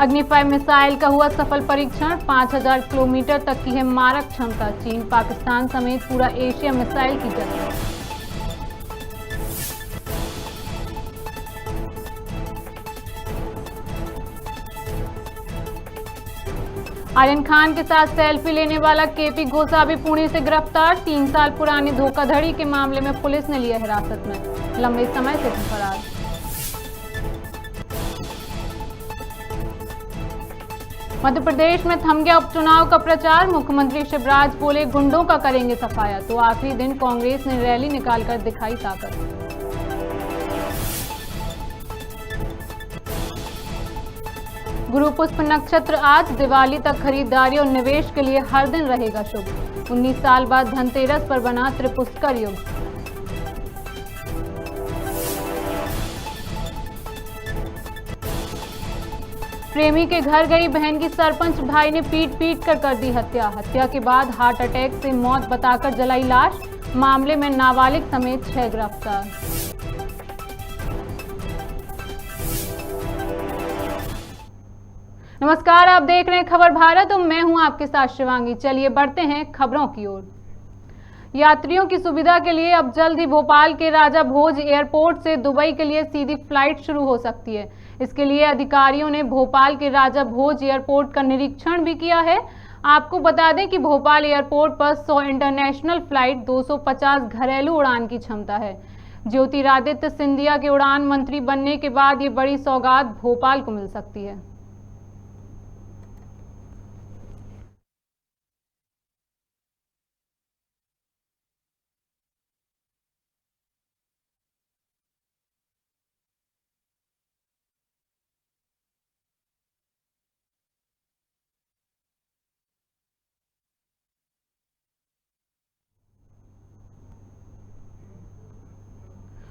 Agni five missile का हुआ सफल परीक्षण। 5000 किलोमीटर तक की है मारक क्षमता। चीन, पाकिस्तान समेत पूरा एशिया मिसाइल की जंग। आर्यन खान के साथ सेल्फी लेने वाला केपी गोसावी पुणे से गिरफ्तार। 3 साल पुरानी धोखाधड़ी के मामले में पुलिस ने लिया हिरासत में, लंबे समय से फरार। मध्य प्रदेश में थम गया उपचुनाव का प्रचार। मुख्यमंत्री शिवराज बोले गुंडों का करेंगे सफाया, तो आखिरी दिन कांग्रेस ने रैली निकालकर दिखाई ताकत। गुरु पुष्प नक्षत्र आज, दिवाली तक खरीदारी और निवेश के लिए हर दिन रहेगा शुभ। 19 साल बाद धनतेरस पर बना त्रिपुष्कर युग। प्रेमी के घर गई बहन की सरपंच भाई ने पीट कर दी हत्या। हत्या के बाद हार्ट अटैक से मौत बताकर जलाई लाश। मामले में नाबालिग समेत 6 गिरफ्तार। नमस्कार, आप देख रहे हैं खबर भारत और मैं हूं आपके साथ शिवांगी। चलिए बढ़ते हैं खबरों की ओर। यात्रियों की सुविधा के लिए अब जल्द ही भोपाल के राजा भोज एयरपोर्ट से दुबई के लिए सीधी फ्लाइट शुरू हो सकती है। इसके लिए अधिकारियों ने भोपाल के राजा भोज एयरपोर्ट का निरीक्षण भी किया है। आपको बता दें कि भोपाल एयरपोर्ट पर 100 इंटरनेशनल फ्लाइट, 250 घरेलू उड़ान की क्षमता है। ज्योतिरादित्य सिंधिया के उड़ान मंत्री बनने के बाद ये बड़ी सौगात भोपाल को मिल सकती है।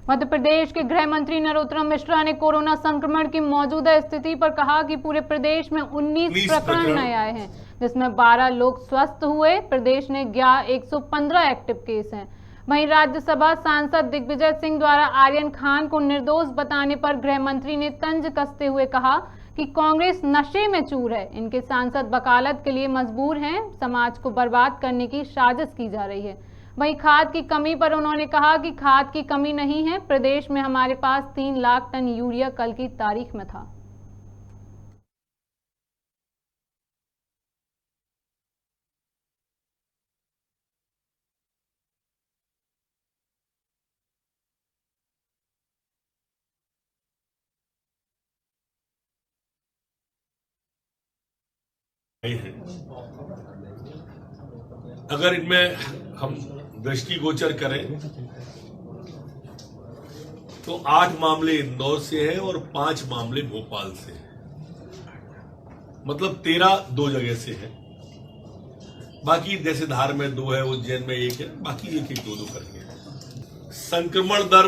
मध्य प्रदेश के गृह मंत्री नरोत्तम मिश्रा ने कोरोना संक्रमण की मौजूदा स्थिति पर कहा कि पूरे प्रदेश में 19 प्रकरण नए आए हैं, जिसमें 12 लोग स्वस्थ हुए। प्रदेश ने 115 एक्टिव केस हैं। वहीं राज्यसभा सांसद दिग्विजय सिंह द्वारा आर्यन खान को निर्दोष बताने पर गृह मंत्री ने तंज कसते हुए कहा कि कांग्रेस नशे में चूर है। इनके सांसद वकालत के लिए मजबूर हैं। समाज को बर्बाद करने की साजिश की जा रही है। वहीं खाद की कमी पर उन्होंने कहा कि खाद की कमी नहीं है। प्रदेश में हमारे पास 3 लाख टन यूरिया कल की तारीख में था। अगर इनमें हम दृष्टिगोचर करें तो 8 मामले इंदौर से हैं और 5 मामले भोपाल से हैं। मतलब 13 2 जगह से है। बाकी जैसे धार में 2 है, उज्जैन में 1 है, बाकी 1-1, 2-2 करके है। संक्रमण दर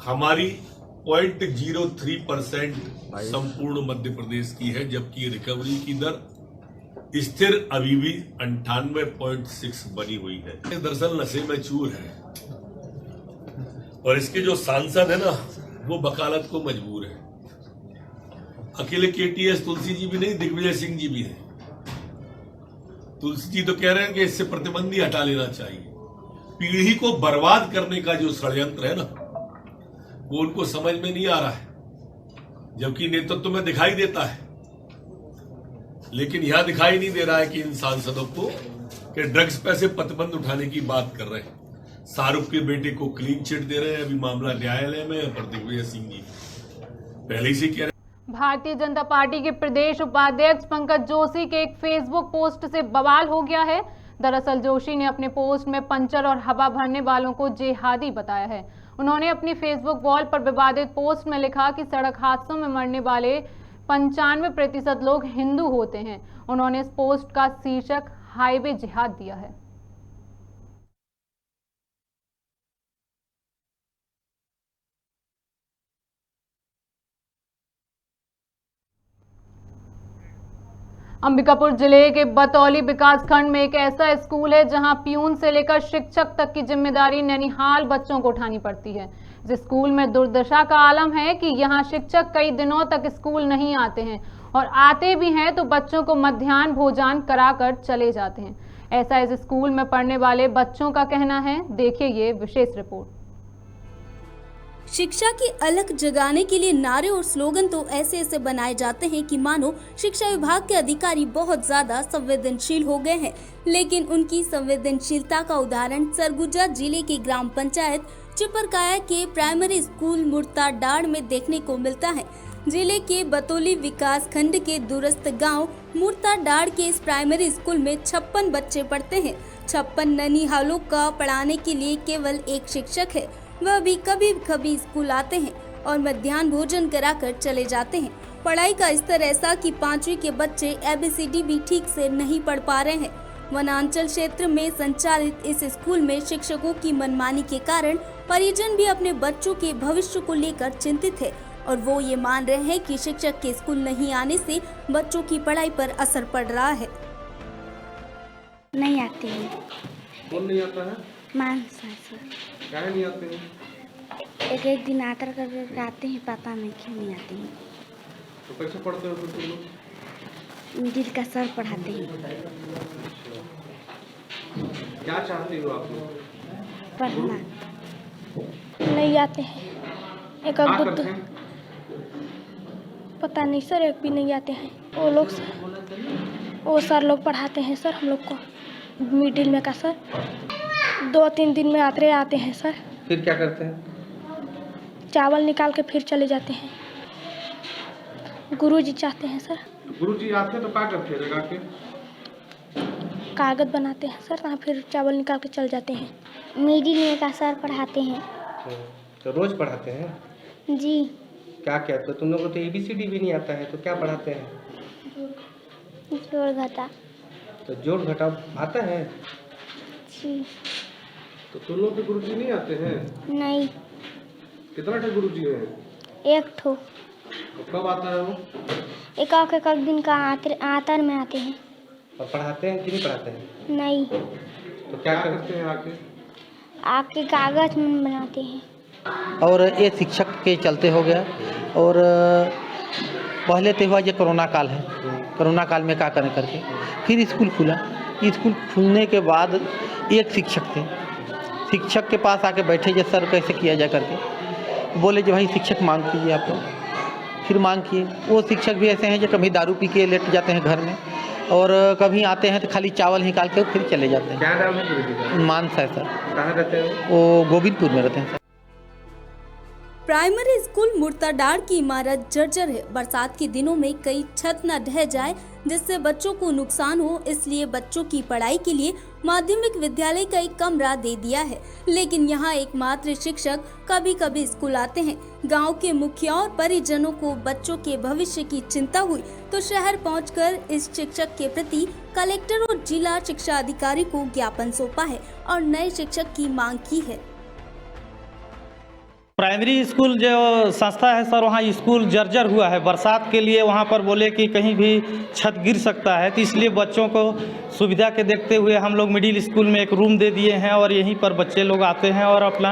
हमारी 0.03% संपूर्ण मध्य प्रदेश की है, जबकि रिकवरी की दर स्थिर अभी भी 98.6 बनी हुई है। दरअसल नशे में चूर है और इसके जो सांसद है ना, वो वकालत को मजबूर है। अकेले केटीएस तुलसी जी भी नहीं, दिग्विजय सिंह जी भी है। तुलसी जी तो कह रहे हैं कि इससे प्रतिबंध ही हटा लेना चाहिए। पीढ़ी को बर्बाद करने का जो षड्यंत्र है ना, वो उनको समझ में नहीं आ रहा है, जबकि नेतृत्व में दिखाई देता है। लेकिन यह दिखाई नहीं दे रहा है कि इन सांसदों को कि ड्रग्स पे से प्रतिबंध उठाने की बात कर रहे हैं। शाहरुख के बेटे को क्लीन चिट दे रहे हैं, अभी मामला न्यायालय में, पर दिग्विजय सिंह जी पहले ही से कह रहे हैं। भारतीय जनता पार्टी के प्रदेश उपाध्यक्ष पंकज जोशी के एक फेसबुक पोस्ट से बवाल हो गया है। दरअसल जोशी ने अपने पोस्ट में पंचर और हवा भरने वालों को जेहादी बताया है। उन्होंने अपनी फेसबुक वॉल पर विवादित पोस्ट में लिखा कि सड़क हादसों में मरने वाले 95% लोग हिंदू होते हैं। उन्होंने इस पोस्ट का शीर्षक हाईवे जिहाद दिया है। अंबिकापुर जिले के बतौली विकासखंड में एक ऐसा स्कूल है जहां प्यून से लेकर शिक्षक तक की जिम्मेदारी ननिहाल बच्चों को उठानी पड़ती है। इस स्कूल में दुर्दशा का आलम है कि यहां शिक्षक कई दिनों तक स्कूल नहीं आते हैं और आते भी हैं तो बच्चों को मध्याह्न भोजन कराकर चले जाते हैं। ऐसा इस स्कूल में पढ़ने वाले बच्चों का कहना है। देखिए ये विशेष रिपोर्ट। शिक्षा की अलख जगाने के लिए नारे और स्लोगन तो ऐसे ऐसे बनाए जाते हैं कि मानो शिक्षा विभाग के अधिकारी बहुत ज्यादा संवेदनशील हो गए हैं। लेकिन उनकी संवेदनशीलता का उदाहरण सरगुजा जिले के ग्राम पंचायत चिपरकाया के प्राइमरी स्कूल मुर्ताडाड़ में देखने को मिलता है। जिले के बतौली विकास खंड के दूरस्थ गांव मुर्ताडाड़ के इस प्राइमरी स्कूल में 56 बच्चे पढ़ते हैं। 56 ननिहालों का पढ़ाने के लिए केवल एक शिक्षक है। वह भी कभी कभी स्कूल आते हैं और मध्याह्न भोजन कराकर चले जाते हैं। पढ़ाई का स्तर ऐसा कि 5वीं के बच्चे ABCD भी ठीक से नहीं पढ़ पा रहे हैं। वनांचल क्षेत्र में संचालित इस स्कूल में शिक्षकों की मनमानी के कारण परिजन भी अपने बच्चों के भविष्य को लेकर चिंतित है और वो ये मान रहे हैं कि शिक्षक के स्कूल नहीं आने से बच्चों की पढ़ाई पर असर पड़ रहा है। नहीं आते हैं। कौन नहीं आता है? मानसा से क्या नहीं आते हैं? एक दिन आतर कर आते हैं, पता नहीं क्यों नहीं आते हैं। तो कैसे पढ़ते हो फिर तुम लोग? मिडिल का सर पढ़ाते हैं। क्या चाहती हो आप लोग? पढ़ना नहीं आते हैं। एक क्या बुद्ध करते हैं? पता नहीं सर, एक भी नहीं आते हैं। वो सर लोग पढ़ाते हैं सर हम लोग को, मिडिल में का सर 2-3 दिन में आते हैं सर। फिर क्या करते हैं? चावल निकाल के फिर चले जाते हैं। गुरुजी चाहते हैं सर, गुरुजी आते तो क्या करते हैं? लगा के कागज बनाते हैं सर, फिर चावल निकाल के चल जाते हैं। मिडिल में का सर पढ़ाते हैं। तो रोज पढ़ाते हैं? जी। क्या क्या? तो तुम लोग को तो ABCD भी नहीं आता है, तो क्या पढ़ाते हैं? जोड़ घटा। तो जोड़ घटाव आता है? जी। तो तुम लोग के गुरुजी नहीं आते हैं? नहीं। कितना ठे गुरुजी है? एक ठो। तो कब आता है वो? एक दिन का आतर में आते हैं। और पढ़ाते हैं कि नहीं पढ़ाते हैं? नहीं। तो क्या करते हैं आके? आके कागज बनाते हैं। और ये शिक्षक के चलते हो गया। और पहले तो हुआ ये कोरोना काल है, कोरोना काल में क्या करें करके फिर स्कूल खुला। स्कूल खुलने के बाद एक शिक्षक थे, शिक्षक के पास आके बैठे जे सर कैसे किया जाए करके, बोले जो भाई शिक्षक मांग कीजिए आप लोग। फिर मांग किए। वो शिक्षक भी ऐसे हैं जो कभी दारू पी के लेट जाते हैं घर में, और कभी आते हैं तो खाली चावल निकाल के फिर चले जाते हैं। क्या नाम है गुरुजी का? मानसा है सर। कहाँ रहते हैं वो गोविंदपुर में रहते हैं सर। प्राइमरी स्कूल मुर्ताडाड़ की इमारत जर्जर है। बरसात के दिनों में कई छत न ढह जाए जिससे बच्चों को नुकसान हो, इसलिए बच्चों की पढ़ाई के लिए माध्यमिक विद्यालय का एक कमरा दे दिया है। लेकिन यहाँ एकमात्र शिक्षक कभी कभी स्कूल आते हैं। गांव के मुखिया और परिजनों को बच्चों के भविष्य की चिंता हुई तो शहर पहुंचकर इस शिक्षक के प्रति कलेक्टर और जिला शिक्षा अधिकारी को ज्ञापन सौंपा है और नए शिक्षक की मांग की है। प्राइमरी स्कूल जो संस्था है सर, वहाँ स्कूल जर्जर हुआ है। बरसात के लिए वहाँ पर बोले कि कहीं भी छत गिर सकता है, तो इसलिए बच्चों को सुविधा के देखते हुए हम लोग मिडिल स्कूल में एक रूम दे दिए हैं और यहीं पर बच्चे लोग आते हैं और अपना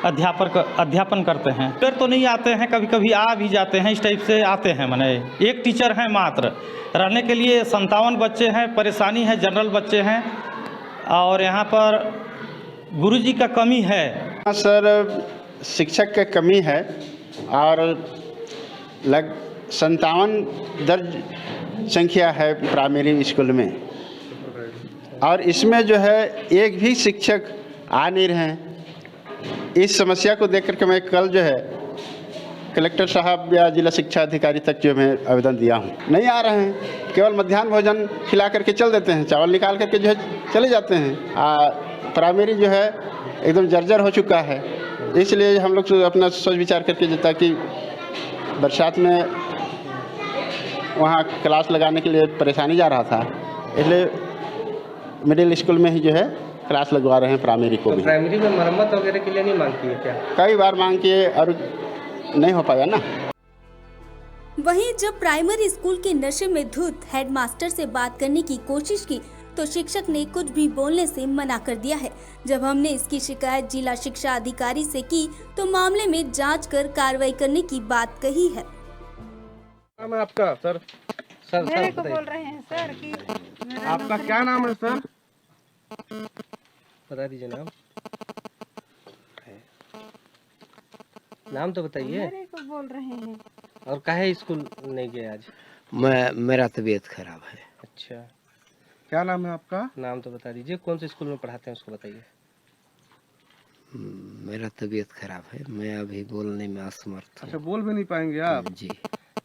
अध्यापन करते हैं। टीचर तो नहीं आते हैं, कभी कभी आ भी जाते हैं, इस टाइप से आते हैं। मैंने एक टीचर हैं मात्र, रहने के लिए 57 बच्चे हैं। परेशानी है, जनरल बच्चे हैं और यहाँ पर गुरुजी का कमी है। सर शिक्षक की कमी है और 57 दर्ज संख्या है प्राइमरी स्कूल में, और इसमें जो है एक भी शिक्षक आ नहीं रहे हैं। इस समस्या को देख करके मैं कल जो है कलेक्टर साहब या जिला शिक्षा अधिकारी तक जो मैं आवेदन दिया हूँ। नहीं आ रहे हैं, केवल मध्याह्न भोजन खिला करके चल देते हैं, चावल निकाल करके जो है चले जाते हैं। प्राइमरी जो है एकदम जर्जर हो चुका है। इसलिए हम लोग अपना सोच विचार करके जो ताकि बरसात में वहाँ क्लास लगाने के लिए परेशानी जा रहा था, इसलिए मिडिल स्कूल में ही जो है क्लास लगवा रहे हैं प्राइमरी को भी। प्राइमरी में मरम्मत वगैरह के लिए नहीं मांग की है क्या? कई बार मांग किए और नहीं हो पाया ना। वहीं जब प्राइमरी स्कूल के नशे में धुत हेडमास्टर से बात करने की कोशिश की तो शिक्षक ने कुछ भी बोलने से मना कर दिया है। जब हमने इसकी शिकायत जिला शिक्षा अधिकारी से की तो मामले में जांच कर कार्रवाई करने की बात कही है। नाम है आपका सर? सर मेरे सर को बताइए। बोल रहे हैं सर कि आपका क्या नाम है सर? बता दीजिए नाम। नाम तो बताइए। मेरे को बोल रहे हैं। और काहे स्कूल नहीं गए आज? मेरा तबीयत खराब है। अच्छा, क्या नाम है आपका? नाम तो बता दीजिए। कौन से स्कूल में पढ़ाते हैं उसको बताइए। मेरा तबीयत खराब है, मैं अभी बोलने में असमर्थ हूँ। अच्छा, बोल भी नहीं पाएंगे आप? जी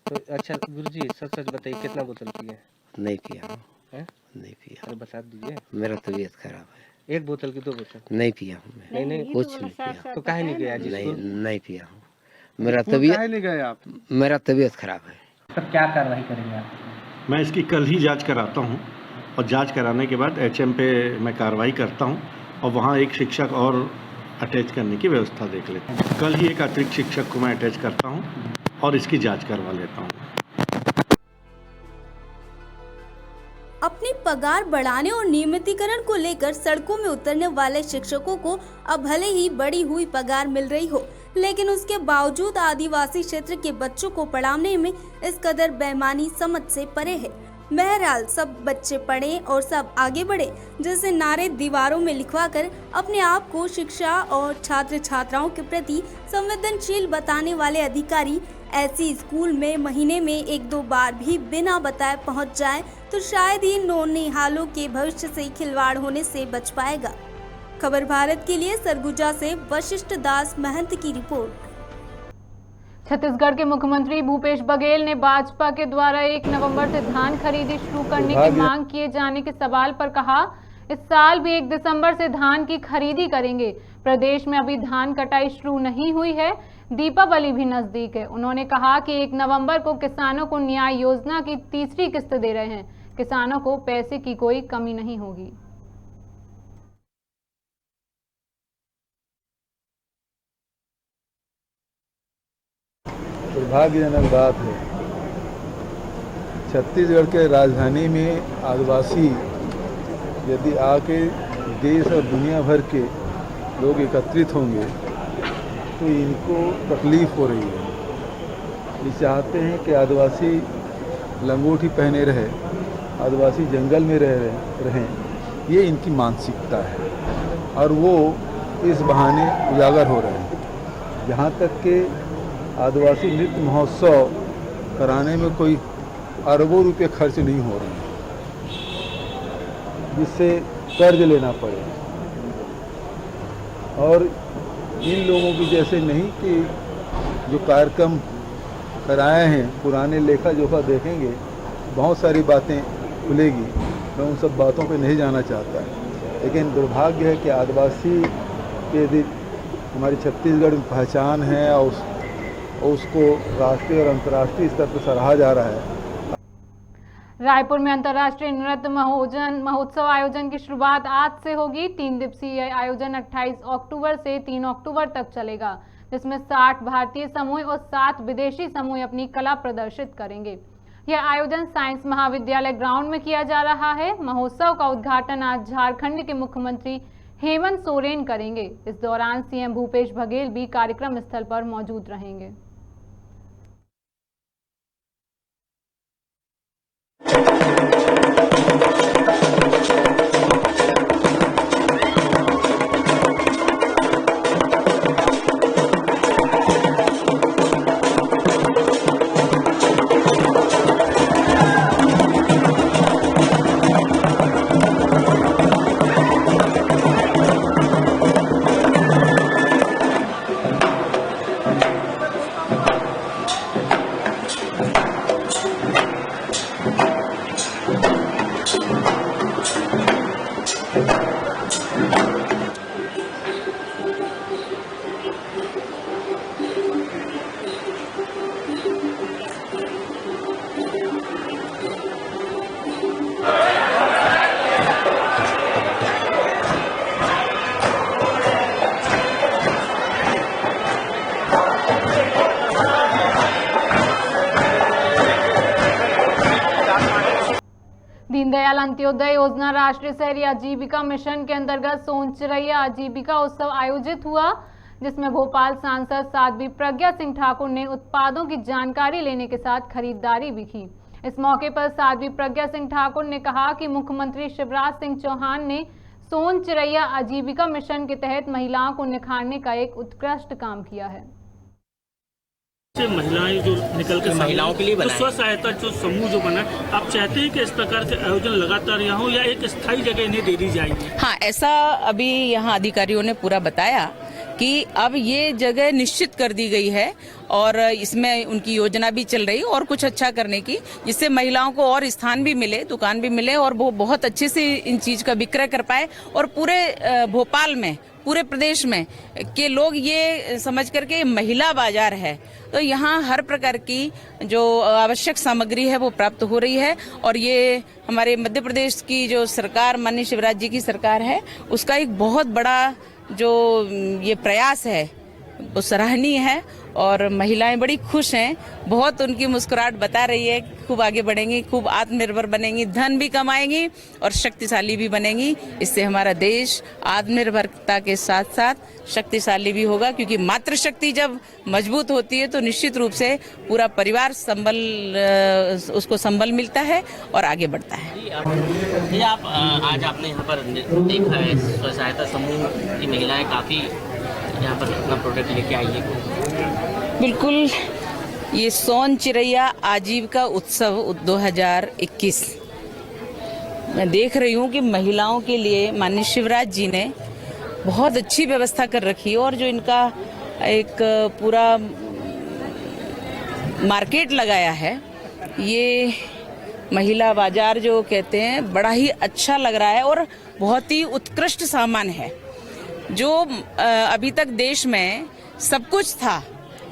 तो अच्छा गुरुजी, सच सच बताइए, कितना बोतल पिए? नहीं पिया हूँ। हैं? नहीं पिया। अरे बता दीजिए। मेरा तबीयत खराब है। 1 बोतल की 2 बोतल? नहीं पिया हूँ मैं। नहीं कुछ नहीं पिया। तो काहे नहीं गए आज नहीं स्कूल? नहीं पिया हूँ। मेरा स्कूल तबीयत काहे नहीं गए आप? मेरा तबीयत खराब है। सर क्या कार्रवाई करेंगे आप? मैं इसकी कल ही जांच कराता हूं और जांच कराने के बाद एचएम पे मैं कार्रवाई करता हूं और वहां एक शिक्षक और अटैच करने की व्यवस्था देख लेता हूं। कल ही एक अतिरिक्त शिक्षक को मैं अटैच करता हूं और इसकी जांच करवा लेता हूं। अपनी पगार बढ़ाने और नियमितीकरण को लेकर सड़कों में उतरने वाले शिक्षकों को अब भले ही बढ़ी हुई पगार मिल रही हो, लेकिन उसके बावजूद आदिवासी क्षेत्र के बच्चों को पढ़ाने में इस कदर बेईमानी समझ से परे है। बहरहाल सब बच्चे पढ़ें और सब आगे बढ़े जैसे नारे दीवारों में लिखवाकर अपने आप को शिक्षा और छात्र छात्राओं के प्रति संवेदनशील बताने वाले अधिकारी ऐसी स्कूल में महीने में 1-2 बार भी बिना बताए पहुंच जाए तो शायद ही नौनिहालों के भविष्य से खिलवाड़ होने से बच पाएगा। खबर भारत के लिए सरगुजा से वशिष्ठ दास महंत की रिपोर्ट। छत्तीसगढ़ के मुख्यमंत्री भूपेश बघेल ने भाजपा के द्वारा 1 नवंबर से धान खरीदी शुरू करने की मांग किए जाने के सवाल पर कहा, इस साल भी 1 दिसंबर से धान की खरीदी करेंगे। प्रदेश में अभी धान कटाई शुरू नहीं हुई है, दीपावली भी नजदीक है। उन्होंने कहा कि 1 नवंबर को किसानों को न्याय योजना की 3री किस्त दे रहे हैं। किसानों को पैसे की कोई कमी नहीं होगी। दुर्भाग्यजनक बात है, छत्तीसगढ़ के राजधानी में आदिवासी यदि आके देश और दुनिया भर के लोग एकत्रित होंगे तो इनको तकलीफ हो रही है। ये चाहते हैं कि आदिवासी लंगोटी पहने रहे, आदिवासी जंगल में रहें, ये इनकी मानसिकता है और वो इस बहाने उजागर हो रहे हैं। जहाँ तक कि आदिवासी नृत्य महोत्सव कराने में कोई अरबों रुपए खर्च नहीं हो रहे हैं, जिससे कर्ज लेना पड़े। और इन लोगों की जैसे नहीं कि जो कार्यक्रम कराए हैं पुराने लेखा जोखा देखेंगे, बहुत सारी बातें खुलेगी। मैं उन सब बातों पे नहीं जाना चाहता, लेकिन दुर्भाग्य है कि आदिवासी के यदि हमारी छत्तीसगढ़ में पहचान है और उसको राष्ट्रीय और अंतर्राष्ट्रीय स्तर पर सराहा जा रहा है। रायपुर में अंतर्राष्ट्रीय नृत्य महोत्सव आयोजन की शुरुआत आज से होगी। 3 दिवसीय आयोजन 28 अक्टूबर से 3 अक्टूबर तक चलेगा, जिसमें 60 भारतीय समूह और 7 विदेशी समूह अपनी कला प्रदर्शित करेंगे। यह आयोजन साइंस महाविद्यालय ग्राउंड में किया जा रहा है। महोत्सव का उद्घाटन आज झारखंड के मुख्यमंत्री हेमंत सोरेन करेंगे। इस दौरान सीएम भूपेश बघेल भी कार्यक्रम स्थल पर मौजूद रहेंगे। दीनदयाल अंत्योदय योजना राष्ट्रीय शहरी आजीविका मिशन के अंतर्गत सोनचरैया आजीविका उत्सव आयोजित हुआ। जिसमें भोपाल सांसद साध्वी प्रज्ञा सिंह ठाकुर ने उत्पादों की जानकारी लेने के साथ खरीदारी भी की। इस मौके पर साध्वी प्रज्ञा सिंह ठाकुर ने कहा कि मुख्यमंत्री शिवराज सिंह चौहान ने सोन चिरैया आजीविका मिशन के तहत महिलाओं को निखारने का एक उत्कृष्ट काम किया है। महिलाएं जो निकल के महिलाओं के लिए तो स्व सहायता जो समूह जो बना, आप चाहते हैं कि इस प्रकार के आयोजन लगातार यहाँ हो या एक स्थायी जगह इन्हें दे दी जाएगी? हाँ, ऐसा अभी यहाँ अधिकारियों ने पूरा बताया कि अब ये जगह निश्चित कर दी गई है और इसमें उनकी योजना भी चल रही है और कुछ अच्छा करने की, जिससे महिलाओं को और स्थान भी मिले, दुकान भी मिले और वो बहुत अच्छे से इन चीज का विक्रय कर पाए और पूरे भोपाल में, पूरे प्रदेश में के लोग ये समझ करके महिला बाजार है तो यहाँ हर प्रकार की जो आवश्यक सामग्री है वो प्राप्त हो रही है। और ये हमारे मध्य प्रदेश की जो सरकार, माननीय शिवराज जी की सरकार है, उसका एक बहुत बड़ा जो ये प्रयास है वो सराहनीय है और महिलाएं बड़ी खुश हैं, बहुत उनकी मुस्कुराहट बता रही है खूब आगे बढ़ेंगी, खूब आत्मनिर्भर बनेंगी, धन भी कमाएंगी और शक्तिशाली भी बनेंगी। इससे हमारा देश आत्मनिर्भरता के साथ साथ शक्तिशाली भी होगा, क्योंकि मातृशक्ति जब मजबूत होती है तो निश्चित रूप से पूरा परिवार उसको संबल मिलता है और आगे बढ़ता है। जी, आप आज आपने यहाँ पर देखा है स्व सहायता समूह की महिलाएं काफ़ी यहाँ पर अपना प्रोडक्ट लेके आई है। बिल्कुल, ये सोन चिरैया आजीविका उत्सव 2021 मैं देख रही हूँ कि महिलाओं के लिए माननीय शिवराज जी ने बहुत अच्छी व्यवस्था कर रखी है और जो इनका एक पूरा मार्केट लगाया है, ये महिला बाजार जो कहते हैं, बड़ा ही अच्छा लग रहा है और बहुत ही उत्कृष्ट सामान है। जो अभी तक देश में सब कुछ था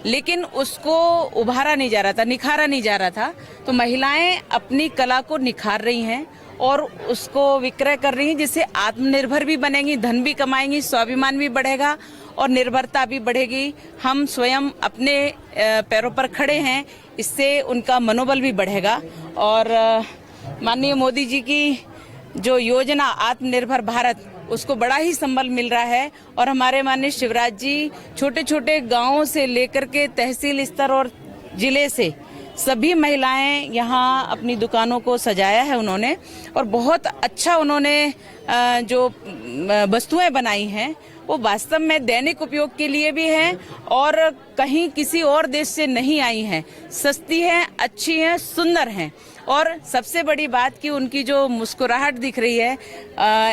लेकिन उसको उभारा नहीं जा रहा था, निखारा नहीं जा रहा था, तो महिलाएं अपनी कला को निखार रही हैं और उसको विक्रय कर रही हैं, जिससे आत्मनिर्भर भी बनेंगी, धन भी कमाएंगी, स्वाभिमान भी बढ़ेगा और निर्भरता भी बढ़ेगी। हम स्वयं अपने पैरों पर खड़े हैं, इससे उनका मनोबल भी बढ़ेगा। और माननीय मोदी जी की जो योजना आत्मनिर्भर भारत, उसको बड़ा ही संबल मिल रहा है और हमारे माननीय शिवराज जी छोटे छोटे गांवों से लेकर के तहसील स्तर और जिले से सभी महिलाएं यहाँ अपनी दुकानों को सजाया है उन्होंने और बहुत अच्छा उन्होंने जो वस्तुएं बनाई हैं वो वास्तव में दैनिक उपयोग के लिए भी हैं और कहीं किसी और देश से नहीं आई हैं, सस्ती हैं, अच्छी हैं, सुंदर हैं। और सबसे बड़ी बात कि उनकी जो मुस्कुराहट दिख रही है,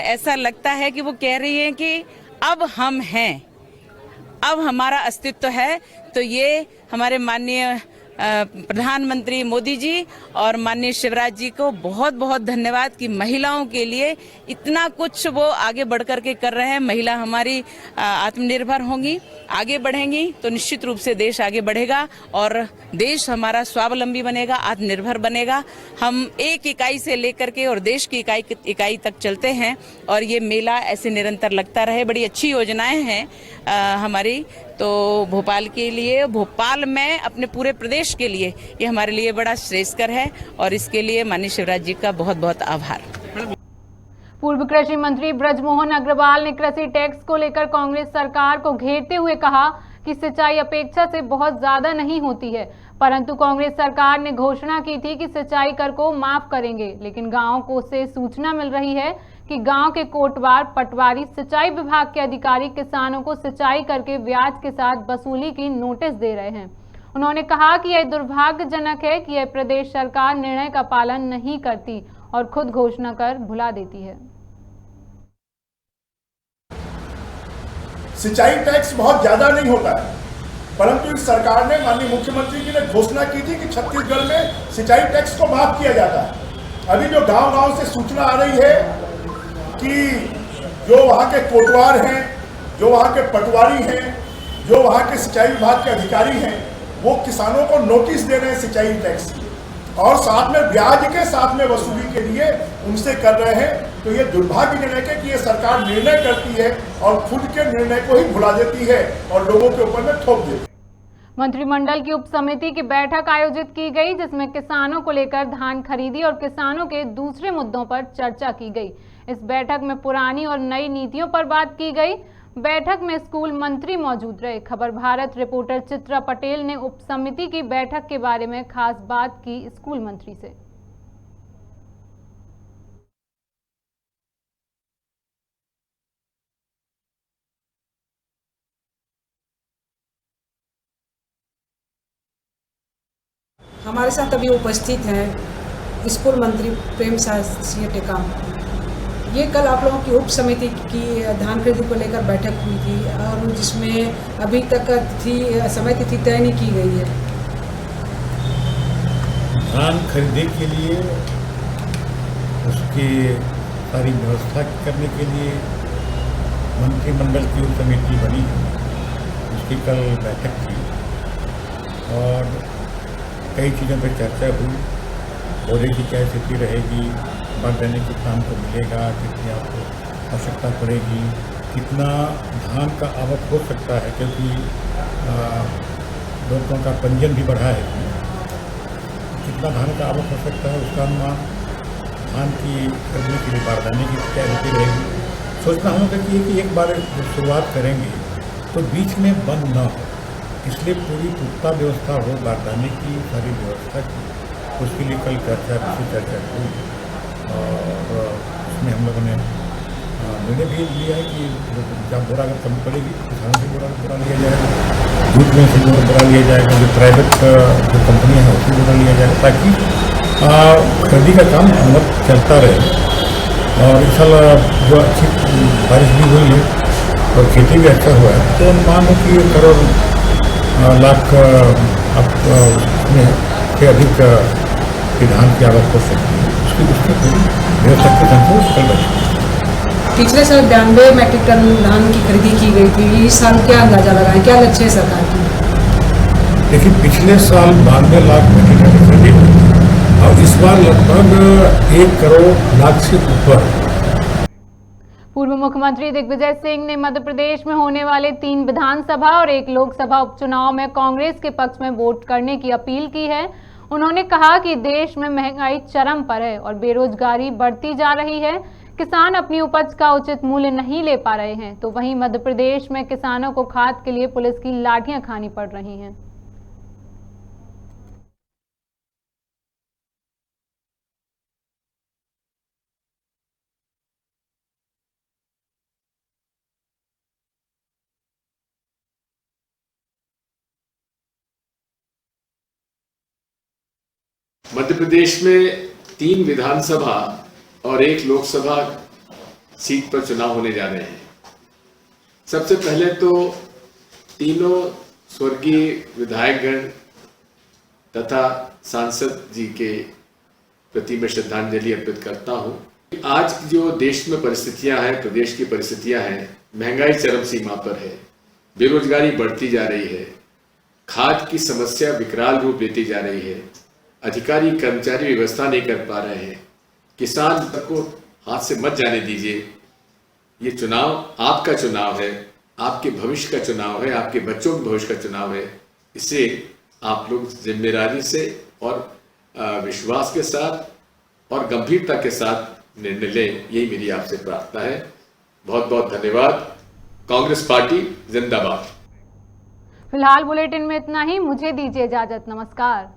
ऐसा लगता है कि वो कह रही हैं कि अब हम हैं, अब हमारा अस्तित्व है। तो ये हमारे माननीय प्रधानमंत्री मोदी जी और माननीय शिवराज जी को बहुत बहुत धन्यवाद कि महिलाओं के लिए इतना कुछ वो आगे बढ़ करके कर रहे हैं। महिला हमारी आत्मनिर्भर होंगी, आगे बढ़ेंगी तो निश्चित रूप से देश आगे बढ़ेगा और देश हमारा स्वावलंबी बनेगा, आत्मनिर्भर बनेगा। हम एक इकाई से लेकर के और देश की इकाई तक चलते हैं और ये मेला ऐसे निरंतर लगता रहे। बड़ी अच्छी योजनाएं हैं हमारी, तो भोपाल के लिए, भोपाल में अपने पूरे प्रदेश के लिए ये हमारे लिए बड़ा श्रेयस्कर है और इसके लिए माननीय शिवराज जी का बहुत बहुत आभार। पूर्व कृषि मंत्री ब्रजमोहन अग्रवाल ने कृषि टैक्स को लेकर कांग्रेस सरकार को घेरते हुए कहा कि सिंचाई अपेक्षा से बहुत ज्यादा नहीं होती है, परंतु कांग्रेस सरकार ने घोषणा की थी कि सिंचाई कर को माफ करेंगे, लेकिन गाँव को से सूचना मिल रही है कि गांव के कोटवार पटवारी सिंचाई विभाग के अधिकारी किसानों को सिंचाई करके ब्याज के साथ वसूली की नोटिस दे रहे हैं। उन्होंने कहा कि यह दुर्भाग्यजनक है कि यह प्रदेश सरकार निर्णय का पालन नहीं करती और खुद घोषणा कर भुला देती है। सिंचाई टैक्स बहुत ज्यादा नहीं होता है, परंतु इस सरकार ने, माननीय मुख्यमंत्री जी ने घोषणा की थी कि छत्तीसगढ़ में सिंचाई टैक्स को माफ किया जाता है। अभी जो गांव-गांव से सूचना आ रही है कि जो वहाँ के कोटवार हैं, जो वहाँ के पटवारी हैं, जो वहाँ के सिंचाई विभाग के अधिकारी हैं, वो किसानों को नोटिस दे रहे हैं सिंचाई टैक्स की और साथ में ब्याज के साथ में वसूली के लिए उनसे कर रहे हैं। तो ये दुर्भाग्यजनक है कि ये सरकार निर्णय करती है और खुद के निर्णय को ही भुला देती है और लोगों के ऊपर में थोप देती है। मंत्रिमंडल की उप समिति की बैठक आयोजित की गई, जिसमें किसानों को लेकर धान खरीदी और किसानों के दूसरे मुद्दों पर चर्चा की गई। इस बैठक में पुरानी और नई नीतियों पर बात की गई। बैठक में स्कूल मंत्री मौजूद रहे। खबर भारत रिपोर्टर चित्रा पटेल ने उप समिति की बैठक के बारे में खास बात की स्कूल मंत्री से। हमारे साथ अभी उपस्थित हैं स्कूल मंत्री प्रेम सिंह टेकाम। ये कल आप लोगों की उप समिति की धान खरीदी को लेकर बैठक हुई थी और जिसमें अभी तक समय तिथि तय नहीं की गई है। धान खरीदने के लिए उसकी सारी व्यवस्था करने के लिए मंत्रिमंडल की उप समिति बनी है, उसकी कल बैठक थी और कई चीज़ों पर चर्चा हुई। पौधे की क्या स्थिति रहेगी, बागवानी के काम को मिलेगा, कितनी आपको आवश्यकता पड़ेगी, कितना धान का आवक हो सकता है, क्योंकि लोगों का पंजीयन भी बढ़ा है, कितना धान का आवक हो सकता है उसका अनुमान, धान की खरीदने के लिए बागवानी की क्या स्थिति रहेगी। सोचना होगा कि एक बार जब शुरुआत करेंगे तो बीच में बंद न हो, इसलिए पूरी पुख्ता व्यवस्था हो बागवानी की, सारी व्यवस्था की। उसके लिए कल चर्चा हुई और उसमें हम लोगों ने निर्णय भी लिया है कि जब बोरा अगर कमी पड़ेगी किसानों से बोरा लिया जाएगा, दूध में से बोरा लिया जाएगा, जो प्राइवेट जो कंपनियाँ हैं उससे बोरा लिया जाएगा, ताकि खरीदी का काम मतलब चलता रहे। और इस साल जो अच्छी बारिश भी हुई है और खेती भी अच्छा हुआ है, तो मान लो कि 1 करोड़ लाख अब उसमें से अधिक धान की आवक हो सकती है। उसकी व्यवस्था के संतोष कल बैठे। पिछले साल 92 मैट्रिक टन धान की खरीदी की गई थी, इस साल क्या अंदाजा लगाएं, क्या लक्ष्य है सरकार की? देखिए, पिछले साल 92 लाख मैट्रिक टन की खरीदी हुई थी और इस बार लगभग 1 करोड़ लाख से ऊपर। पूर्व मुख्यमंत्री दिग्विजय सिंह ने मध्य प्रदेश में होने वाले 3 विधानसभा और 1 लोकसभा उपचुनाव में कांग्रेस के पक्ष में वोट करने की अपील की है। उन्होंने कहा कि देश में महंगाई चरम पर है और बेरोजगारी बढ़ती जा रही है, किसान अपनी उपज का उचित मूल्य नहीं ले पा रहे हैं, तो वहीं मध्य प्रदेश में किसानों को खाद के लिए पुलिस की लाठियां खानी पड़ रही हैं। मध्य प्रदेश में 3 विधानसभा और 1 लोकसभा सीट पर चुनाव होने जा रहे हैं। सबसे पहले तो तीनों स्वर्गीय विधायकगण तथा सांसद जी के प्रति मैं श्रद्धांजलि अर्पित करता हूं। आज जो देश में परिस्थितियां हैं, प्रदेश की परिस्थितियां हैं, महंगाई चरम सीमा पर है, बेरोजगारी बढ़ती जा रही है, खाद की समस्या विकराल रूप लेती जा रही है, अधिकारी कर्मचारी व्यवस्था नहीं कर पा रहे हैं, किसान को हाथ से मत जाने दीजिए। ये चुनाव आपका चुनाव है, आपके भविष्य का चुनाव है, आपके बच्चों के भविष्य का चुनाव है। इसे आप लोग जिम्मेदारी से और विश्वास के साथ और गंभीरता के साथ निर्णय लें, यही मेरी आपसे प्रार्थना है। बहुत बहुत धन्यवाद। कांग्रेस पार्टी जिंदाबाद। फिलहाल बुलेटिन में इतना ही। मुझे दीजिए इजाजत। नमस्कार।